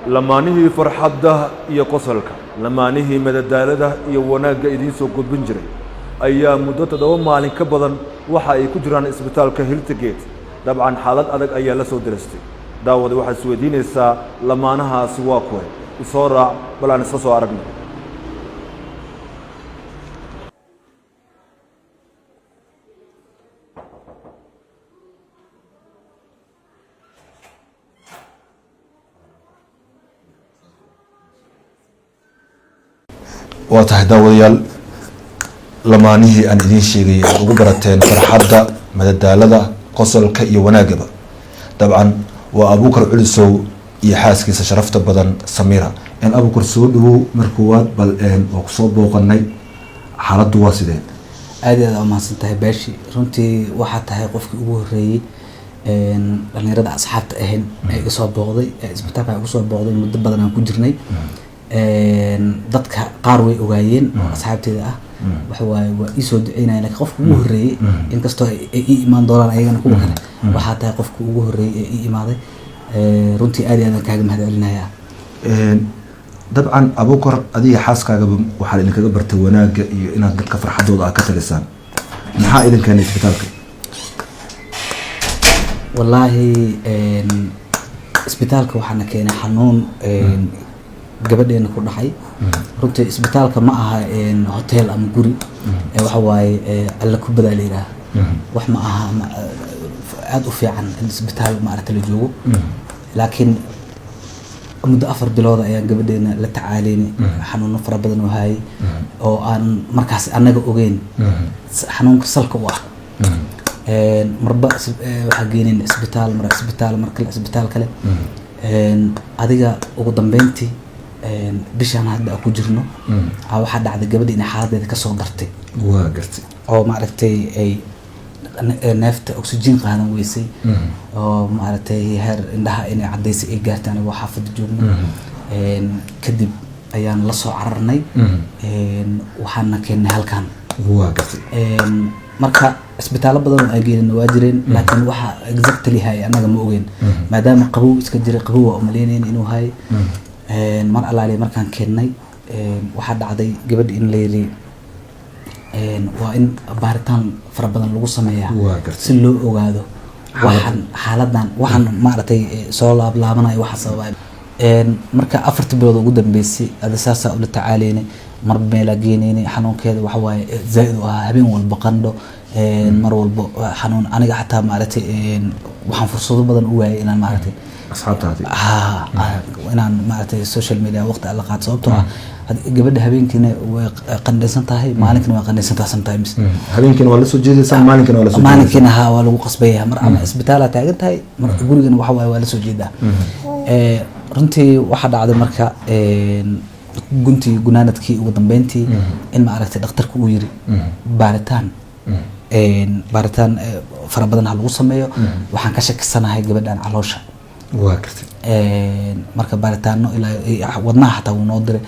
lamaanihii farxadda iyo qosolka lamaanihii madadaalada iyo wanaagga idiin soo gudbin jiray ayaa muddo 7 maalin ka badan waxa ay ku jiraan isbitaalka Hiltigate dabcan xaalad adag ayaa la soo diristay daawada waxa isweydiinaysaa lamaanahaasi waa kuway isoo raac bal aan isla soo aragno واتح داوديال lamaanihii aan idin sheegay ugu barateen farxadda madadaalada qosolka iyo wanaagaba dabcan waa Abuukar Culisow iyo xaaskiisa sharafta badan Samira in Abuukar soo dhawo markuu bal oo ku soo booqanay xaaladdu waa sidee aad aad ma santahay baashi runtii waxa tahay qofkii ugu horeeyay dhalinyarada asxaabta ahayn ay soo booqday isbitaalka ugu soo booqday muddo badan aan ku jirnay dadka qaar way ogaayeen asxaabteeda ah waxa waa isoo duceynayna qofka ugu horeeyay in kasto ay iimaan doonaan ayagana kuwa kale waxa tahay qofka ugu horeeyay ee imaaday runtii aad aad kaaga mahadcelinayaa dabcan Abuukar adiga xaaskaaga waxa idin kaga bartay wanaaga iyo inaad dadka farxadooda ka talisaan maxaa idin keenay isbitaalka wallahi isbitaalka waxaana keenay xanuun gabadheena ku dhaxay runtii isbitaalka ma aha hotel ama guri waxa waaye alla ku badaleeyaa wax ma aha aad u fiican isbitaal ma aragtay la joogo laakiin muddo 4 bilood ayaan gabadheena la tacaaleynay xanuun fara badan oo hay oo aan markaas anaga ogeyn xanuunka salka u ah marba waxa geenin isbitaal marka isbitaal kale adiga ugu dambeyntii bishaan hadda ku jirno waxa dhacday gabadha in xaaladeeda ka soo dartay waa gartay oo ma aragtay ay neefta oxygen qaadan weysay oo ma aragtay heer indhaha inay cadeys ay gaartaan oo xaafada joogno kadib ayaan la soo cararnay waxaana keenay halkan waa gartay marka isbitaalo badan oo ay geeyeen waa jireen laakiin waxa exactly hay anaga ma ogeyn maadaama qabow iska jiray qabow oo maleyneen inuu hay mar alaale markaan keenay waxa dhacday gabadh in leeyri waa in baaritaan fara badan lagu sameeyaa si loo ogaado waxan xaaladan waxan ma aragtay soo laabanay waxa sababay marka 4 bilood ugu dambeysay adasaasa u la tacaaleynay mar meel ageenay xanuunkeeda waxa waaye zaid oo habeen walba qandho mar walba xanuun aniga xataa ma aragtay waxaan fursado badan u waayay inaan ma aragtay asxaabtaadi inaan ma aragtay social media waqti alla qaad sababtoo ah gabadha habeenkiina way qandaysan tahay maalinkina way qandaysan tahay sometimes habeenkiina waa la soo jeedaysaa maalinkina waa la soo maalinkina waa lagu qasbaya mar ama isbitaal taagan tahay mar gurigana waxa waaye waa la soo jeedaa runtii waxa dhacday marka guntii gunaanadkii ugu dambeyntii in ma aragtay dhakhtarku uu yiri baaritaan fara badan lagu sameeyo waxaan ka shakisanahay gabadhan caloosha waa gartay marka baaritaano ilaa wadnaha xataa uu noo diray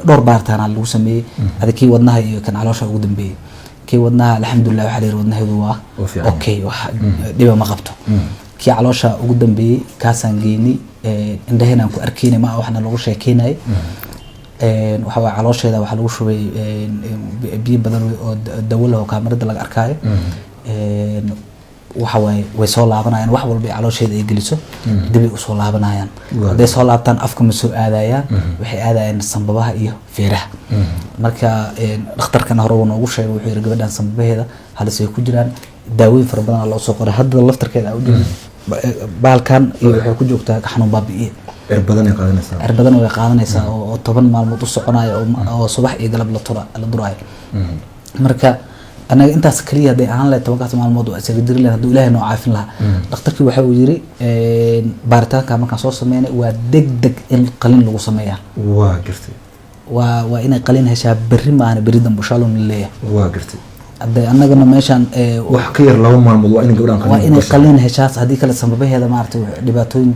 dhowr baaritaan lagu sameeyay adkii wadnaha iyo kan caloosha ugu dambeeyay kii wadnaha alxamdulillah waxa la yiri wadnaheedu waa okay wax dhiba ma qabto kii caloosha ugu dambeeyay kaasaan geeyay indhaheena ku arkaynay ma waxna lagu sheekeynay waxa waa caloosheeda waxa lagu shubay biyo badan oo dawlo oo kaamirada laga arkaayo waxa way soo laabanayaan wax walba caloosheeda ay geliso dib ay u soo laabanayaan haday soo laabtaan afka ma soo aadayaan waxay aadayaan sanbabaha iyo feeraha marka dhakhtarkan hore uu noogu sheegay wuxuu yiri gabadhan sanbabaheeda halis ay ku jiraan daawooyin fara badan loo soo qoray hadda laftarkeeda u jiro baalkan iyo waxay ku joogtaa xanuun baabi'iye erbadan way qaadanaysaa oo 10 maalmood u soconayo oo subax iyo galab la duraayo marka anaga intaas kaliya haday aan la 10 maalmood oo asaga dirin haduu Ilaahay noo caafin lahaa dhakhtarkii waxa uu yiri baaritaanka markaan soo sameeyay waa degdeg in qalin lagu sameeyaa waa gartay waa inay qalin heshaa berri ma aan berri dambe shalom leeyahay waa gartay hadda anagana meeshan wax ka yar 2 maalmood waa in gabadhan qalin waa inay qalin heshaas hadii kale sanbabaheeda ma aragtay dhibaatooyin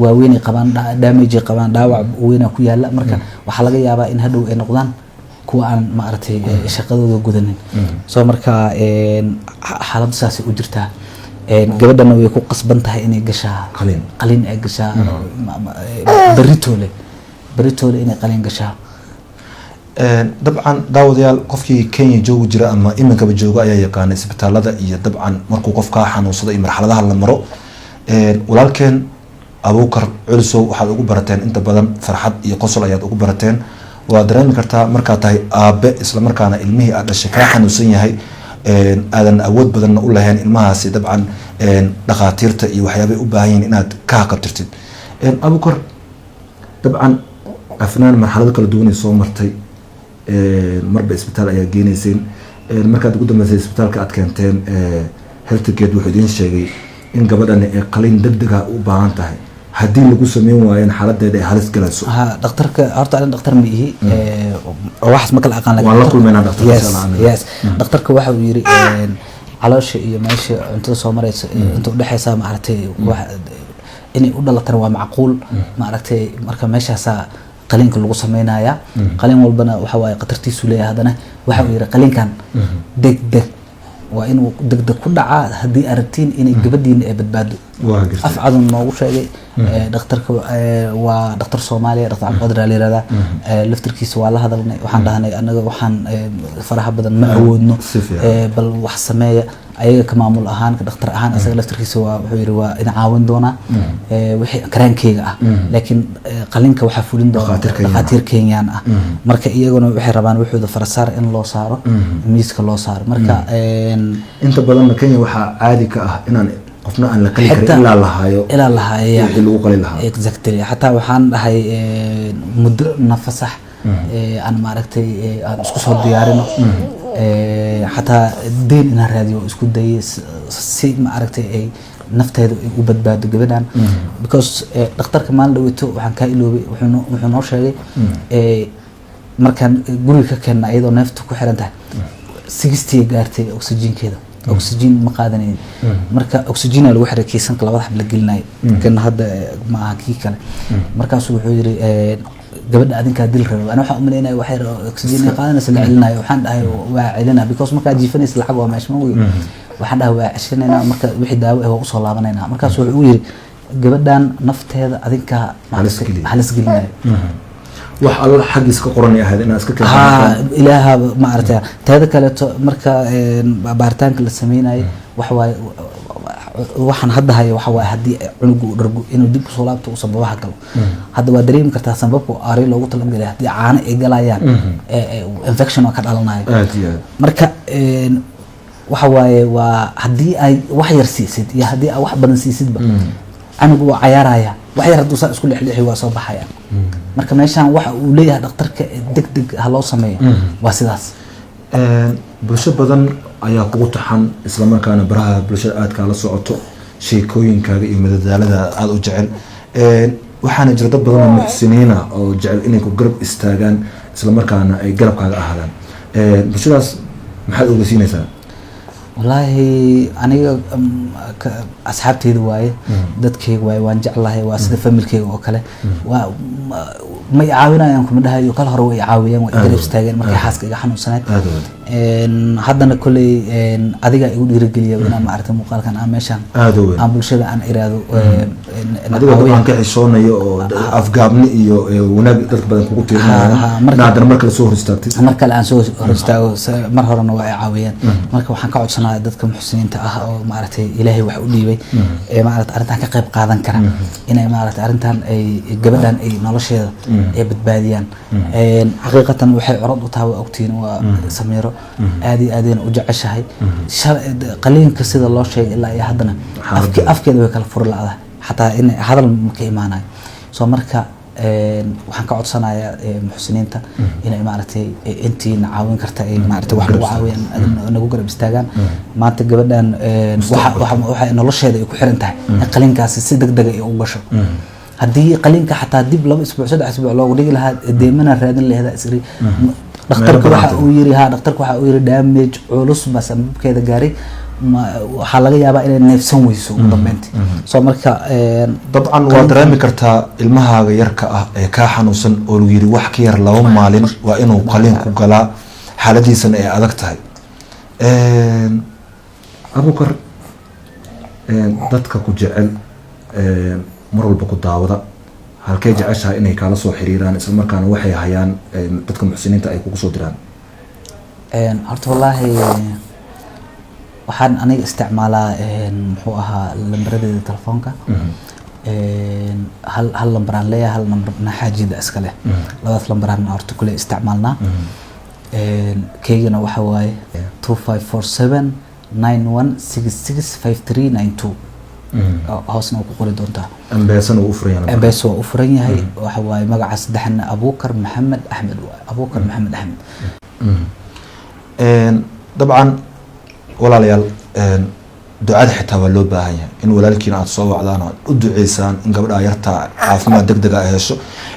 waaweyn qabaan damage qabaan dhaawac weyn ku yaala marka waxa laga yaabaa in hadhow ay noqdaan kuwa aan ma aragtay shaqadooda gudanin soo marka xaalad saasi u jirtaa gabadhana way ku qasban tahay inay gashaa qalin ay gashaa beritoole inay qalin gashaa. dabcan daawadayaal qofkii Kenya joogi jira ama iminkaba jooga ayaa yaqaana isbitaalada iyo dabcan markuu qofka xanuunsado iyo marxaladaha la maro. walaalkeen Abuukar Culusow waxaad ugu barateen inta badan farxad iyo qosol ayaad ugu barateen. waa dareemi kartaa markaa tahay aabe isla markaana ilmihii aad dhashay ka xanuunsan yahay aadan awood badan u lahayn ilmahaasi dabcan dhaqaatiirta iyo waxyaabay u baahan yihiin inaad ka qabtirtid. Abuukar dabcan afnaan marxalado kala duwan soo martay marba isbitaal ayaa geenayseen markaad ugu dambeysay isbitaalka aad keenteen Healthgate wuxuu idin sheegay in gabadhan ay qalin degdeg ah u baahan tahay haddii lagu sameyn waayo xaaladeeda ay halis galayso. dhakhtarka horta aan dhakhtar ma ihi waxaas ma kala aqaan laakiin waan la kulmaynaa dhakhtarka waxa uu yiri caloosha iyo meesha cuntada soo maraysa inta u dhaxaysa maaragtay inay u dhalataan waa macquul maaragtay marka meeshaas qalinka lagu sameynaya qalin walbana waxa way qatartiisu leeyahay hadana waxa uu yiri qalinkan degdeg waa inuu degdeg ku dhaca haddii aragtiin inay gabadhiina ay badbaado. afcadan noogu sheegay dhakhtarka waa dhakhtar Soomaaliya dhakhtar Cabdiqaadir la yiraahdaa laftirkiisa waa la hadalnay waxaan dhahnay anaga waxaan faraha badan ma awoodno bal wax sameeya ayaga ka maamul ahaan ka dhakhtar ahaan asaga laftirkiisa waa wuxuu yiri waa in caawin doona wixii karaankeyga ah laakiin qalinka waxa fulin doona dhaqaatiir Kenyan ah marka iyaguna waxay rabaan wuxuu farasaar in loo saaro miiska loo saaro marka inta badan Kenya waxa caadi ka ah inaan qofna aan la kali karin ilaa la haayo wixii lagu qalin lahaa exactly hatta waxaan dhahay muddo nafasax aan maaragtay aan isku soo diyaarino hatta deen in raadiyo isku dayay si maaragtay ay nafteedu u badbaado gabadhan because dhakhtarka maalin dhaweyto waxaan ka iloobay wuxuu noo sheegay markaan guriga ka keenay iyadoo neeftu ku xiran tahay 60 gaartay oxygenkeeda oxygen ma qaadanayn marka oxygen lagu xiray kiisanka labada xab la gelinayo kan hadda ma aha kii kale markaas wuxuu yiri gabadha adinka dil rabo ana waxa u maleynaa waxay oxygen qaadanaysa la celinayo waxaan dhahay waa celina because marka jiifanaysa lacag waa meesha ma weey waxaan dhahay waa ceshanayna marka wixii daawo ah u soo laabanayna markaas wuxuu yiri gabadhan nafteeda adinka halis gelinayo wax alla xaqiis ka qoran yahay in iska keenay ilaaha ma aragtay taada kale marka baaritaanka la sameeyay wax waay waxaan hadda hayo waxa waay hadii cunugu dhargo inuu dib soo laabto uu sababaha galo hadda waa dareemi kartaa sababku aari loogu talagalay hadii caana ay galayaan infection oo ka dhalanayo marka waxa waay waa hadii ay wax yar siisid iyo hadii ay wax badan siisidba anigu waa ciyaaraya wax yar haduu isku lixlixi waa soo baxaya marka meeshan waxa uu leeyahay dhakhtarka degdeg ha loo sameeyo waa sidaas bulsho badan ayaa kugu taxan isla markaana baraha bulshada aad kala socoto sheekooyinkaaga iyo madadaalada aad u jecel waxaana jira dad badan oo muxsiniina oo jecel inay ku garab istaagaan isla markaana ay garabkaaga ahaadaan bulshadaas maxaad uga siinaysaa wallahi aniga asxaabteyda waaye dadkayga waaye waan jeclahay waa sida familkayga oo kale waa ma caawinayaan kuma dhahayo kala hore way caawiyeen way garab istaageen markay xaaska iga xanuunsanayd haddana kulay adiga igu dhiirigeliya inaan ma aragtay muuqaalkan aan meeshan aan bulshada aan iraado adiga waxaan ka xishoonayo oo afgaabni iyo wanaag dad badan kugu tiirinayo naadar marka la soo hor istaagtay marka aan soo hor istaago mar horena way caawiyeen marka waxaan ka codsanayaa dadka muxsiniinta ah oo ma aragtay ilaahay wax u dhiibay ma aragtay arintan ka qayb qaadan kara inay ma aragtay arintan ay gabadhan ay nolosheeda ay badbaadiyaan xaqiiqatan waxay curad u tahay ogtiin waa Samiiro aad u jeceshahay qaliinka sida loo sheegay ilaa iyo haddana afkeeda way kala furi laadahay xataa in hadal ma ka imaanayo soo marka waxaan ka codsanayaa muxsiniinta inay maaragtay intii caawin karta ay maaragtay wax lagu caawiyaan nagu garab istaagaan maanta gabadhan waxa nolosheeda ay ku xiran tahay qalinkaasi si degdeg ah u gasho haddii qalinka xataa dib 2 isbuuc 3 isbuuc loogu dhigi lahaa deemana raadin lahayd isri dhakhtarka waxa uu yiri damage culus bas sababkeeda gaaray waxa laga yaabaa inay neefsan weyso ugu dambeyntii soo marka dabcan waa dareemi kartaa ilmahaaga yarka ah ee ka xanuunsan oo lagu yiri wax ka yar 2 maalin waa inuu qalin ku galaa xaaladiisana ay adag tahay Abuukar dadka ku jecel mar walba ku daawada halkee jeceshahay inay kaala soo xiriiraan isla markaana waxay hayaan dadka muxsiniinta ay kugu soo diraan horta wallaahi waxaan aniga isticmaalaa muxuu ahaa lambaradeeda telefoonka hal lambaraan leeyahay hal lambarna xaajida iska leh labadaas lambaraan horta kule isticmaalnaa keygana waxa waaye 2547 91665392 hoosna ku qori doontaa ambeesana uu furan yahay ambees waa u furan yahay waxa waaye magaca saddexna Abuukar Maxamed Axmed Abuukar Maxamed Axmed dabcan walaalayaal ducada xitaa waa loo baahan yahay in walaalkiina aad soo wacdaan oo u duceysaan in gabadha yarta caafimaad degdeg ah hesho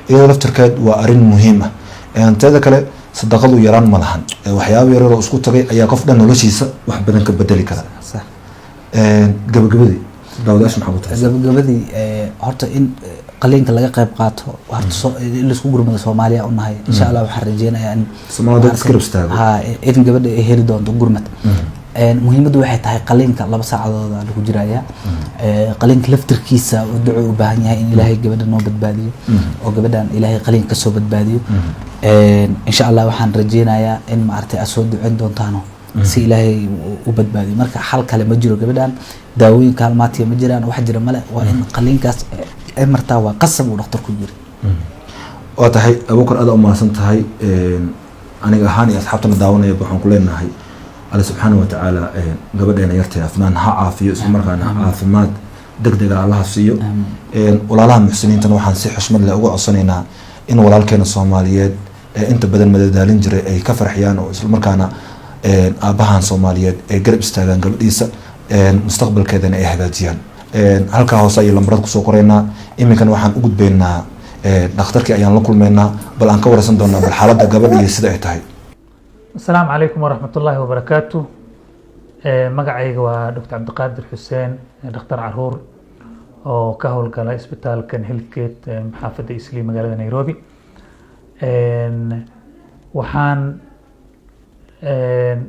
iyadoo laftirkeed waa arrin muhiim ah teeda kale sadaqadu yaraan ma lahan waxyaabo yaryar oo isku tagay ayaa qof dhan noloshiisa wax badan ka bedeli kara gabagabadii daawadayaasha maxaa ku tahay gabagabadii horta in qaliinka laga qayb qaato horta in la isku gurmado Soomaaliya u nahay insha Allah waxaan rajeynayaa in Soomaalida iska rabstaago in gabadha ay heli doonto gurmad muhiimadu waxay tahay qaliinka 2 saacadood lagu jiraya qaliinka laftirkiisa uu duco u baahan yahay in Ilaahay gabadha noo badbaadiyo oo gabadhan Ilaahay qaliinka ka soo badbaadiyo insha Allah waxaan rajeynayaa in maartay aad soo duceyn doontaan si Ilaahay u badbaadiyo marka xal kale ma jiro gabadhan daawooyin kaalmaatiya ma jiraan wax jira male waa in qaliinkaas ay martaa waa qasab uu dhakhtarku yiri waa tahay Abuukar aad u maasan tahay aniga ahaan iyo asxaabtana daawanaya waxaan ku leenahay Allah subhanahu wa ta'ala gabadheena yartay afnaan ha caafiyo isla markaana caafimaad degdeg ah Allah siiyo walaalaha muxsiniintan waxaan si xushmad leh ugu codsanaynaa in walaalkeena Soomaaliyeed inta badan madadaalin jiray ay ka farxiyaan oo isla markaana aabahan Soomaaliyeed ay garab istaagaan gabadhiisa mustaqbalkeedana ay hagaajiyaan halka hoose ay lambarada ku soo qoreynaa iminkan waxaan u gudbeynaa dhakhtarkii ayaan la kulmeynaa bal aan ka waraysan doonaa bal xaaladda gabadha iyo sida ay tahay السلام عليكم ورحمة الله وبركاته مقعي ودكتور عبد القادر حسين دكتور عرور وكهول قال اسبيتال كان هيلث محافظة إسلي مقالة نيروبي وحان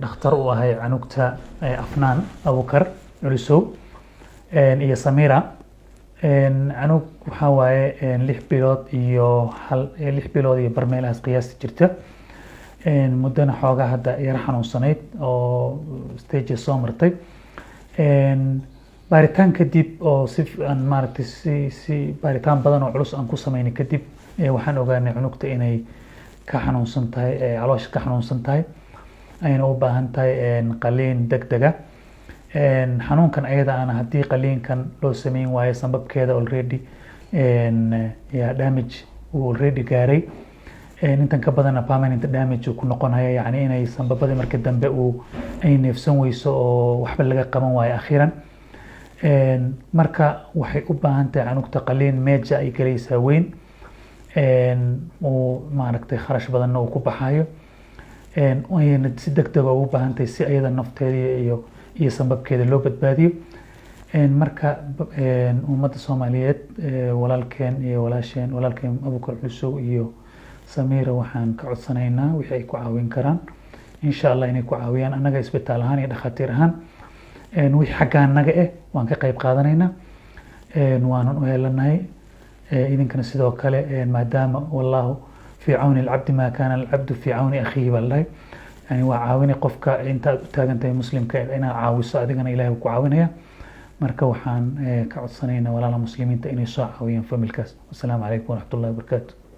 دكتور وهي عنوكتا أفنان أبوكر علسو إيا سميرة عنوك وحاواي لح بيلود إيو برميلها قياس جرته muddana xoogaa hadda yar xanuunsanayd oo stage soo martay baaritaan kadib oo si aan maaragtay si baaritaan badan oo culus aan ku sameynay kadib waxaan ogaanay cunugta inay ka xanuunsan tahay caloosha ka xanuunsan tahay ayna u baahan tahay qaliin degdeg ah xanuunkan ayada ana haddii qaliinkan loo sameyn waayo sababkeeda already yaa damage uu already gaaray intan ka badan permanent damage ku noqonaya yani inay sanbabada markii dambe uu ay neefsan weyso oo waxba laga qaban waayo akhiran marka waxay u baahan tahay cunugta qaliin meeja ay galaysaa weyn uu maaragtay kharash badanna uu ku baxayo ayna si degdeg ah u baahan tahay si ayada nafteeda iyo sanbabkeeda loo badbaadiyo marka ummadda Soomaaliyeed walaalkeen iyo walaalkeen Abuukar Culusow iyo Samira waxaan ka codsanaynaa wixii ay ku caawin karaan insha Allah inay ku caawiyaan anaga isbitaal ahaan iyo dhakhaatiir ahaan wixii xagga anaga waan ka qayb qaadanaynaa waanan u helanahay idinkana sidoo kale maadaama wallahu fi auni al-abd ma kana al-abd fi auni akhihi wallahi yani waa caawinay qofka inta u taagantahay muslimka inaad caawiso adigana Ilaahay ku caawinaya marka waxaan ka codsanaynaa walaalaha muslimiinta inay soo caawiyaan familkaas. Assalaamu calaykum wa rahmatullahi wa barakatuh.